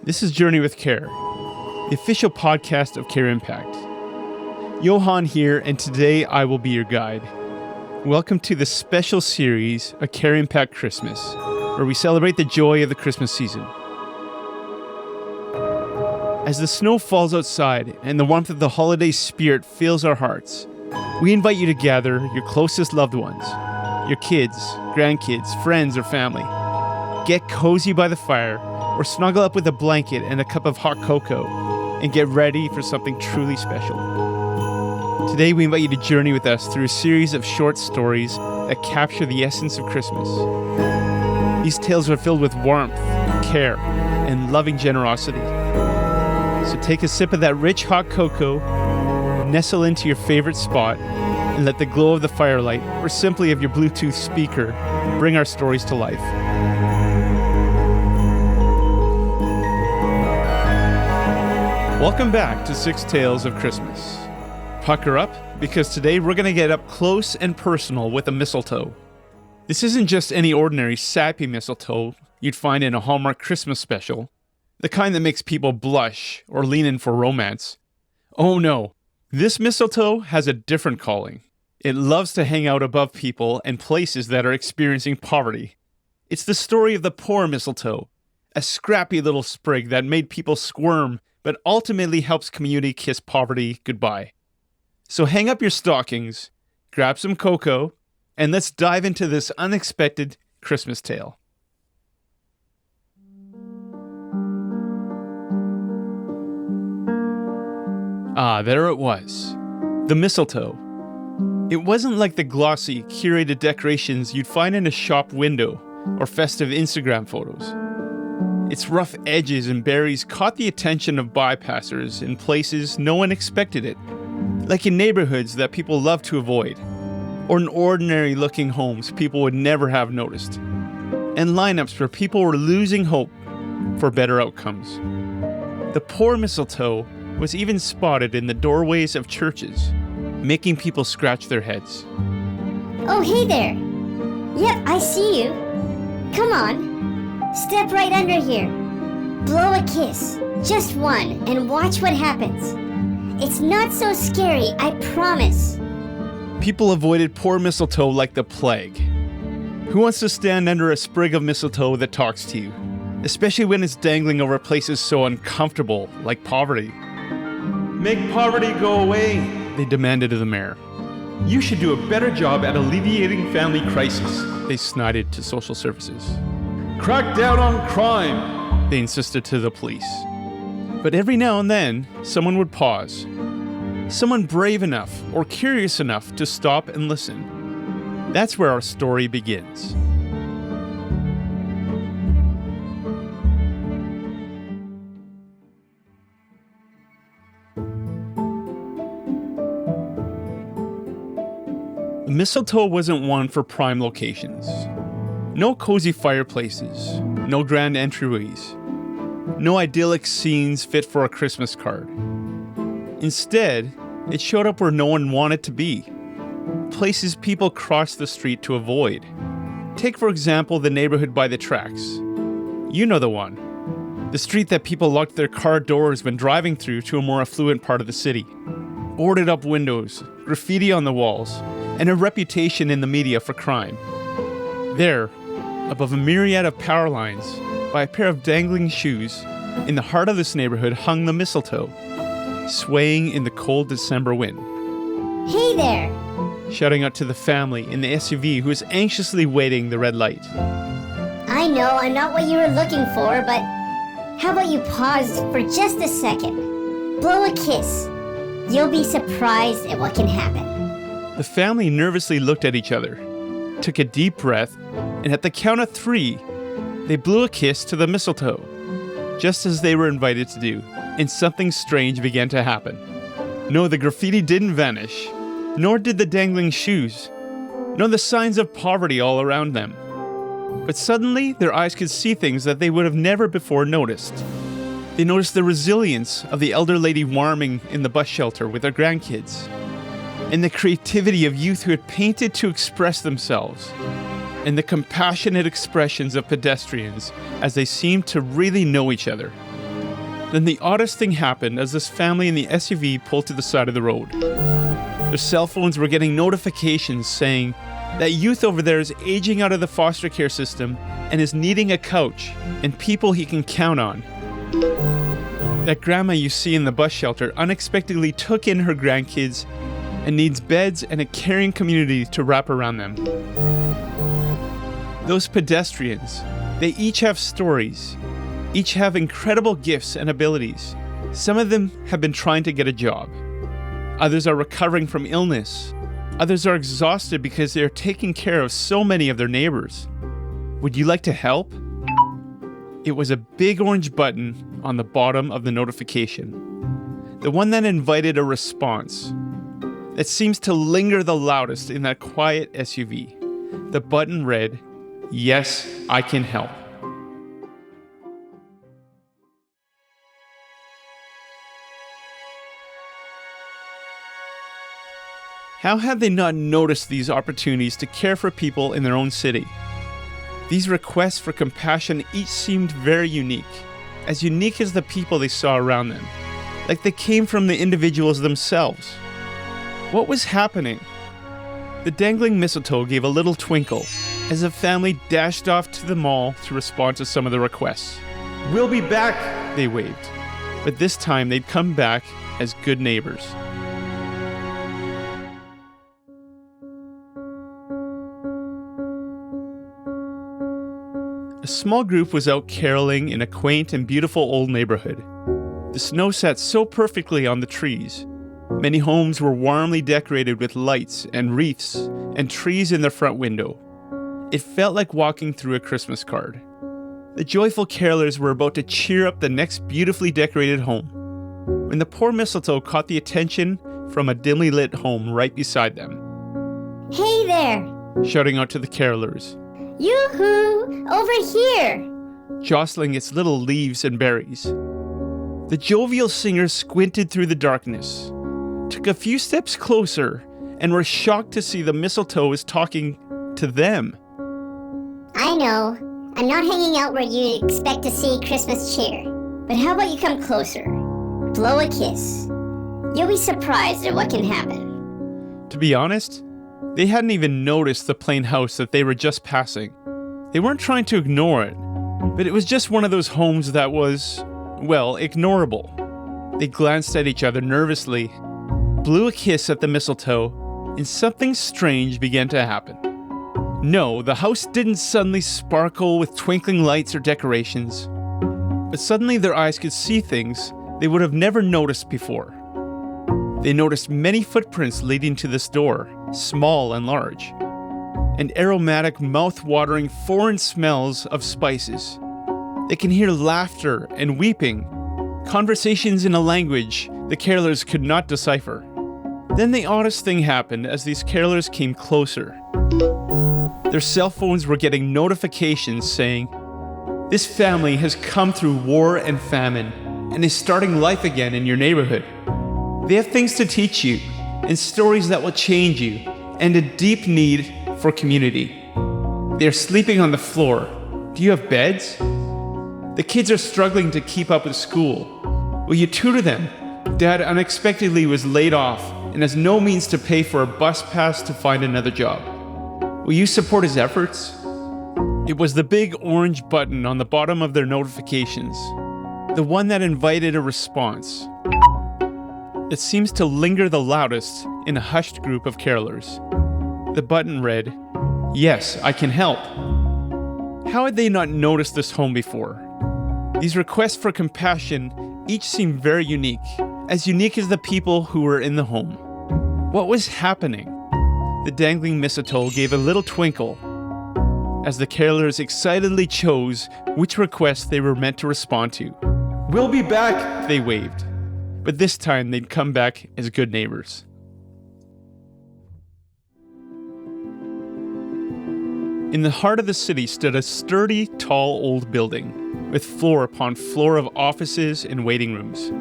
This is Journey with Care, the official podcast of Care Impact. Johan here, and today I will be your guide. Welcome to the special series, A Care Impact Christmas, where we celebrate the joy of the Christmas season. As the snow falls outside and the warmth of the holiday spirit fills our hearts, we invite you to gather your closest loved ones, your kids, grandkids, friends, or family. Get cozy by the fire, or snuggle up with a blanket and a cup of hot cocoa, and get ready for something truly special. Today we invite you to journey with us through a series of short stories that capture the essence of Christmas. These tales are filled with warmth, care, and loving generosity. So take a sip of that rich hot cocoa, nestle into your favorite spot, and let the glow of the firelight, or simply of your Bluetooth speaker, bring our stories to life. Welcome back to 6 Tales of Christmas. Pucker up, because today we're going to get up close and personal with a mistletoe. This isn't just any ordinary sappy mistletoe you'd find in a Hallmark Christmas special, the kind that makes people blush or lean in for romance. Oh no, this mistletoe has a different calling. It loves to hang out above people and places that are experiencing poverty. It's the story of the poor mistletoe, a scrappy little sprig that made people squirm but ultimately helps community kiss poverty goodbye. So hang up your stockings, grab some cocoa, and let's dive into this unexpected Christmas tale. There it was. The mistletoe. It wasn't like the glossy, curated decorations you'd find in a shop window or festive Instagram photos. Its rough edges and berries caught the attention of bypassers in places no one expected it, like in neighborhoods that people love to avoid, or in ordinary-looking homes people would never have noticed, and lineups where people were losing hope for better outcomes. The poor mistletoe was even spotted in the doorways of churches, making people scratch their heads. Oh, hey there! Yep, I see you. Come on. Step right under here. Blow a kiss. Just one, and watch what happens. It's not so scary, I promise. People avoided poor mistletoe like the plague. Who wants to stand under a sprig of mistletoe that talks to you? Especially when it's dangling over places so uncomfortable, like poverty. Make poverty go away, they demanded of the mayor. You should do a better job at alleviating family crisis, they snided to social services. Crack down on crime, they insisted to the police. But every now and then, someone would pause. Someone brave enough or curious enough to stop and listen. That's where our story begins. The mistletoe wasn't one for prime locations. No cozy fireplaces, no grand entryways, no idyllic scenes fit for a Christmas card. Instead, it showed up where no one wanted to be, places people crossed the street to avoid. Take, for example, the neighborhood by the tracks. You know the one. The street that people locked their car doors when driving through to a more affluent part of the city. Boarded up windows, graffiti on the walls, and a reputation in the media for crime. There, above a myriad of power lines, by a pair of dangling shoes, in the heart of this neighborhood hung the mistletoe, swaying in the cold December wind. Hey there! Shouting out to the family in the SUV who was anxiously waiting the red light. I know I'm not what you were looking for, but how about you pause for just a second? Blow a kiss. You'll be surprised at what can happen. The family nervously looked at each other, took a deep breath, and at the count of 3, they blew a kiss to the mistletoe, just as they were invited to do, and something strange began to happen. No, the graffiti didn't vanish, nor did the dangling shoes, nor the signs of poverty all around them. But suddenly, their eyes could see things that they would have never before noticed. They noticed the resilience of the elder lady warming in the bus shelter with her grandkids, and the creativity of youth who had painted to express themselves, and the compassionate expressions of pedestrians as they seemed to really know each other. Then the oddest thing happened as this family in the SUV pulled to the side of the road. Their cell phones were getting notifications saying that youth over there is aging out of the foster care system and is needing a couch and people he can count on. That grandma you see in the bus shelter unexpectedly took in her grandkids and needs beds and a caring community to wrap around them. Those pedestrians, they each have stories, each have incredible gifts and abilities. Some of them have been trying to get a job. Others are recovering from illness. Others are exhausted because they are taking care of so many of their neighbors. Would you like to help? It was a big orange button on the bottom of the notification. The one that invited a response. That seems to linger the loudest in that quiet SUV. The button read, "Yes, I can help." How had they not noticed these opportunities to care for people in their own city? These requests for compassion each seemed very unique as the people they saw around them, like they came from the individuals themselves. What was happening? The dangling mistletoe gave a little twinkle as the family dashed off to the mall to respond to some of the requests. "We'll be back," they waved, but this time they'd come back as good neighbors. A small group was out caroling in a quaint and beautiful old neighborhood. The snow sat so perfectly on the trees. Many homes were warmly decorated with lights and wreaths and trees in their front window. It felt like walking through a Christmas card. The joyful carolers were about to cheer up the next beautifully decorated home when the poor mistletoe caught the attention from a dimly lit home right beside them. Hey there! Shouting out to the carolers. Yoo-hoo! Over here! Jostling its little leaves and berries. The jovial singer squinted through the darkness, took a few steps closer, and were shocked to see the mistletoe was talking to them. I know, I'm not hanging out where you expect to see Christmas cheer. But how about you come closer? Blow a kiss. You'll be surprised at what can happen. To be honest, they hadn't even noticed the plain house that they were just passing. They weren't trying to ignore it, but it was just one of those homes that was, well, ignorable. They glanced at each other nervously, blew a kiss at the mistletoe, and something strange began to happen. No, the house didn't suddenly sparkle with twinkling lights or decorations, but suddenly their eyes could see things they would have never noticed before. They noticed many footprints leading to this door, small and large, and aromatic, mouth-watering foreign smells of spices. They can hear laughter and weeping, conversations in a language the carolers could not decipher. Then the oddest thing happened as these carolers came closer. Their cell phones were getting notifications saying, "This family has come through war and famine and is starting life again in your neighborhood. They have things to teach you and stories that will change you and a deep need for community. They are sleeping on the floor. Do you have beds? The kids are struggling to keep up with school. Will you tutor them? Dad unexpectedly was laid off and has no means to pay for a bus pass to find another job. Will you support his efforts?" It was the big orange button on the bottom of their notifications, the one that invited a response. It seems to linger the loudest in a hushed group of carolers. The button read, "Yes, I can help." How had they not noticed this home before? These requests for compassion each seemed very unique as the people who were in the home. What was happening? The dangling mistletoe gave a little twinkle as the carolers excitedly chose which request they were meant to respond to. "We'll be back," they waved, but this time they'd come back as good neighbors. In the heart of the city stood a sturdy, tall old building with floor upon floor of offices and waiting rooms,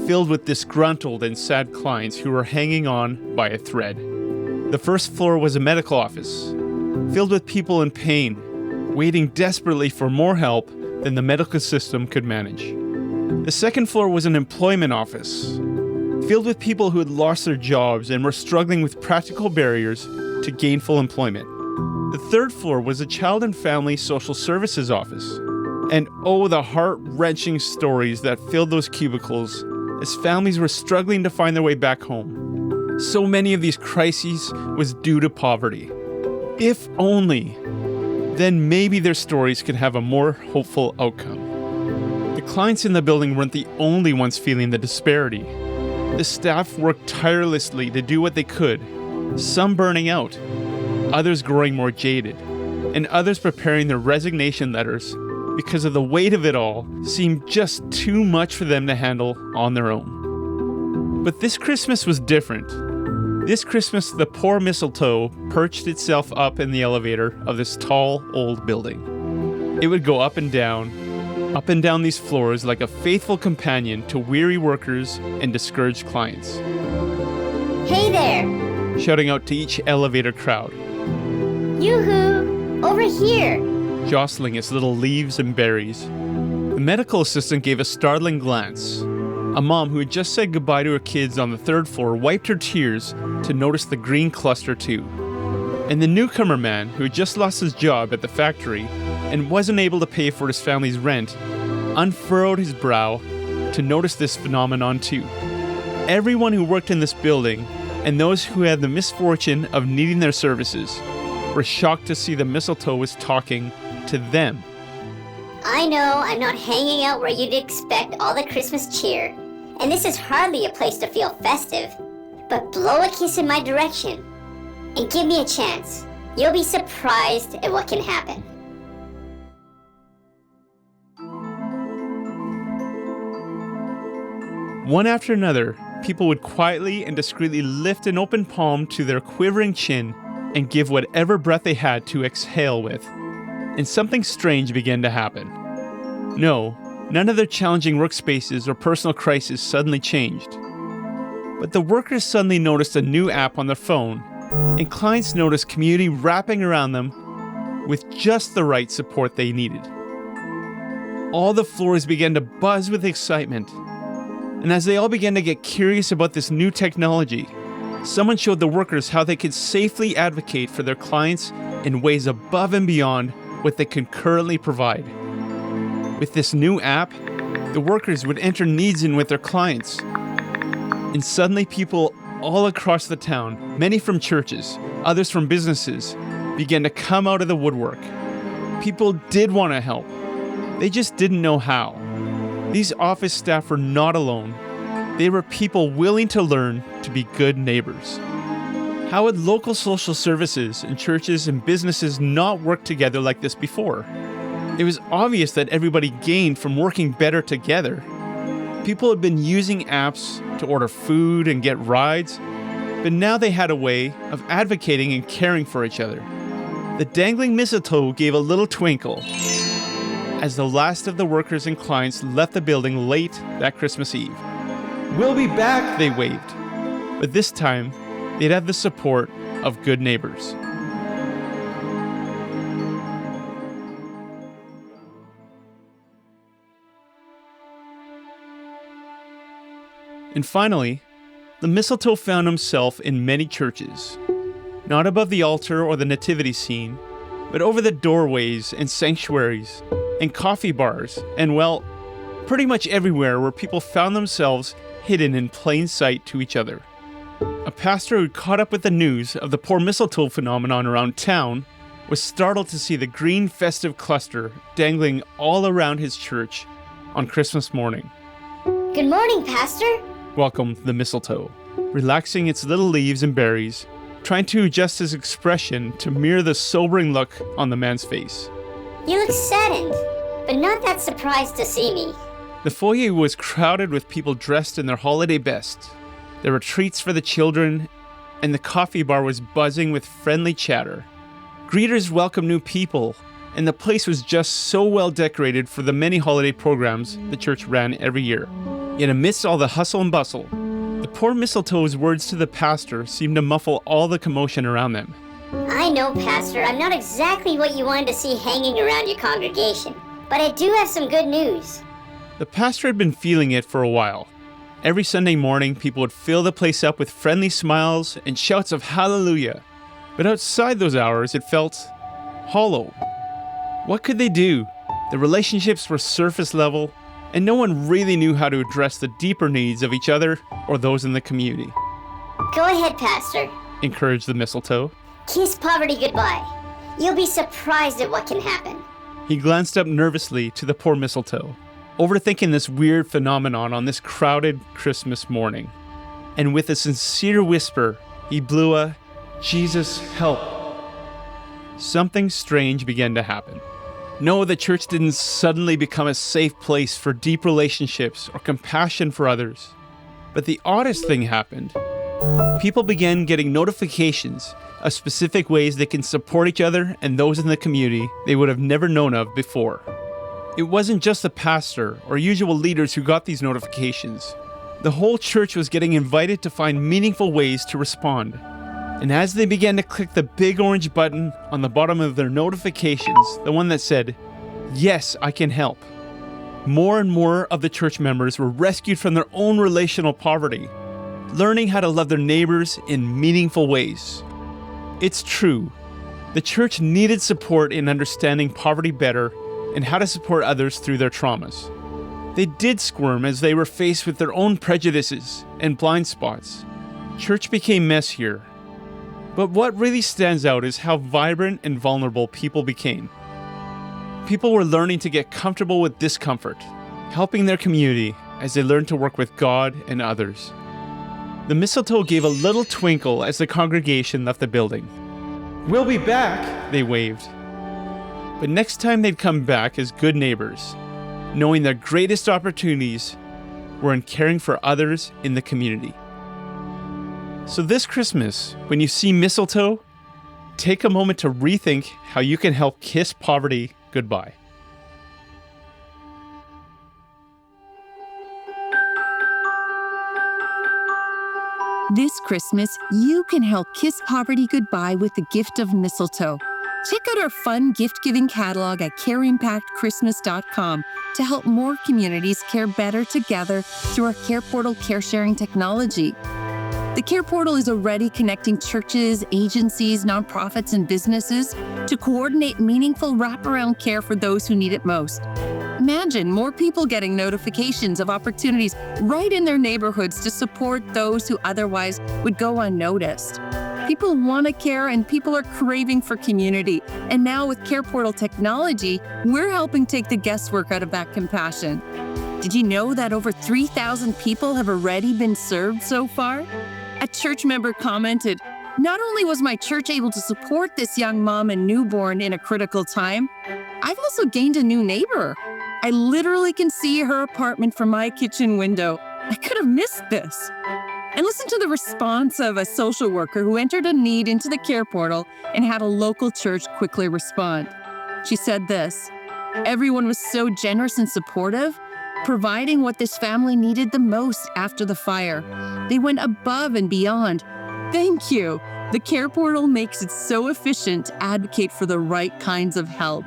filled with disgruntled and sad clients who were hanging on by a thread. The first floor was a medical office, filled with people in pain, waiting desperately for more help than the medical system could manage. The second floor was an employment office, filled with people who had lost their jobs and were struggling with practical barriers to gainful employment. The third floor was a child and family social services office. And oh, the heart-wrenching stories that filled those cubicles as families were struggling to find their way back home. So many of these crises was due to poverty. If only, then maybe their stories could have a more hopeful outcome. The clients in the building weren't the only ones feeling the disparity. The staff worked tirelessly to do what they could, some burning out, others growing more jaded, and others preparing their resignation letters because of the weight of it all seemed just too much for them to handle on their own. But this Christmas was different. This Christmas, the poor Mistletoe perched itself up in the elevator of this tall, old building. It would go up and down these floors like a faithful companion to weary workers and discouraged clients. Hey there! Shouting out to each elevator crowd. Yoo-hoo! Over here! Jostling its little leaves and berries. The medical assistant gave a startling glance. A mom who had just said goodbye to her kids on the third floor wiped her tears to notice the green cluster too. And the newcomer man who had just lost his job at the factory and wasn't able to pay for his family's rent unfurrowed his brow to notice this phenomenon too. Everyone who worked in this building and those who had the misfortune of needing their services were shocked to see the Mistletoe was talking to them. I know I'm not hanging out where you'd expect all the Christmas cheer, and this is hardly a place to feel festive, but blow a kiss in my direction and give me a chance. You'll be surprised at what can happen. One after another, people would quietly and discreetly lift an open palm to their quivering chin and give whatever breath they had to exhale with. And something strange began to happen. No, none of their challenging workspaces or personal crises suddenly changed. But the workers suddenly noticed a new app on their phone, and clients noticed community wrapping around them with just the right support they needed. All the floors began to buzz with excitement. And as they all began to get curious about this new technology, someone showed the workers how they could safely advocate for their clients in ways above and beyond what they could currently provide. With this new app, the workers would enter needs in with their clients. And suddenly people all across the town, many from churches, others from businesses, began to come out of the woodwork. People did want to help. They just didn't know how. These office staff were not alone. They were people willing to learn to be good neighbors. How would local social services and churches and businesses not work together like this before? It was obvious that everybody gained from working better together. People had been using apps to order food and get rides, but now they had a way of advocating and caring for each other. The dangling mistletoe gave a little twinkle as the last of the workers and clients left the building late that Christmas Eve. "We'll be back," they waved. But this time, they'd have the support of good neighbors. And finally, the mistletoe found himself in many churches, not above the altar or the nativity scene, but over the doorways and sanctuaries and coffee bars and, well, pretty much everywhere where people found themselves hidden in plain sight to each other. A pastor who caught up with the news of the poor mistletoe phenomenon around town was startled to see the green festive cluster dangling all around his church on Christmas morning. Good morning, Pastor. Welcomed the mistletoe, relaxing its little leaves and berries, trying to adjust his expression to mirror the sobering look on the man's face. You look saddened, but not that surprised to see me. The foyer was crowded with people dressed in their holiday best. There were treats for the children, and the coffee bar was buzzing with friendly chatter. Greeters welcomed new people, and the place was just so well decorated for the many holiday programs the church ran every year. Yet amidst all the hustle and bustle, the poor mistletoe's words to the pastor seemed to muffle all the commotion around them. I know, Pastor, I'm not exactly what you wanted to see hanging around your congregation, but I do have some good news. The pastor had been feeling it for a while. Every Sunday morning, people would fill the place up with friendly smiles and shouts of hallelujah. But outside those hours, it felt hollow. What could they do? The relationships were surface level, and no one really knew how to address the deeper needs of each other or those in the community. Go ahead, Pastor. Encouraged the Mistletoe. Kiss poverty goodbye. You'll be surprised at what can happen. He glanced up nervously to the poor Mistletoe, overthinking this weird phenomenon on this crowded Christmas morning. And with a sincere whisper, he blew a, "Jesus, help." Something strange began to happen. No, the church didn't suddenly become a safe place for deep relationships or compassion for others. But the oddest thing happened. People began getting notifications of specific ways they can support each other and those in the community they would have never known of before. It wasn't just the pastor or usual leaders who got these notifications. The whole church was getting invited to find meaningful ways to respond. And as they began to click the big orange button on the bottom of their notifications, the one that said, "Yes, I can help," more and more of the church members were rescued from their own relational poverty, learning how to love their neighbors in meaningful ways. It's true. The church needed support in understanding poverty better and how to support others through their traumas. They did squirm as they were faced with their own prejudices and blind spots. Church became messier. But what really stands out is how vibrant and vulnerable people became. People were learning to get comfortable with discomfort, helping their community as they learned to work with God and others. The Mistletoe gave a little twinkle as the congregation left the building. "We'll be back," they waved. But next time they'd come back as good neighbors, knowing their greatest opportunities were in caring for others in the community. So this Christmas, when you see mistletoe, take a moment to rethink how you can help kiss poverty goodbye. This Christmas, you can help kiss poverty goodbye with the gift of mistletoe. Check out our fun gift-giving catalog at careimpactchristmas.com to help more communities care better together through our Care Portal care-sharing technology. The Care Portal is already connecting churches, agencies, nonprofits, and businesses to coordinate meaningful wraparound care for those who need it most. Imagine more people getting notifications of opportunities right in their neighborhoods to support those who otherwise would go unnoticed. People want to care and people are craving for community. And now with Care Portal technology, we're helping take the guesswork out of that compassion. Did you know that over 3,000 people have already been served so far? A church member commented, "Not only was my church able to support this young mom and newborn in a critical time, I've also gained a new neighbor. I literally can see her apartment from my kitchen window. I could have missed this." And listen to the response of a social worker who entered a need into the Care Portal and had a local church quickly respond. She said this, "Everyone was so generous and supportive, providing what this family needed the most after the fire. They went above and beyond. Thank you. The Care Portal makes it so efficient to advocate for the right kinds of help."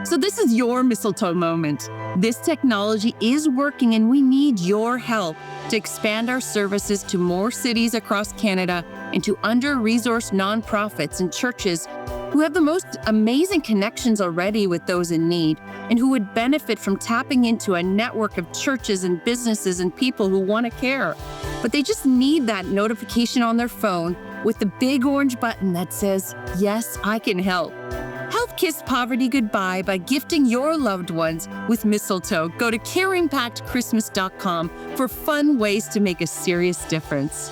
So this is your mistletoe moment. This technology is working and we need your help to expand our services to more cities across Canada and to under-resourced nonprofits and churches who have the most amazing connections already with those in need and who would benefit from tapping into a network of churches and businesses and people who want to care. But they just need that notification on their phone with the big orange button that says, "Yes, I can help." Help kiss poverty goodbye by gifting your loved ones with mistletoe. Go to careimpactchristmas.com for fun ways to make a serious difference.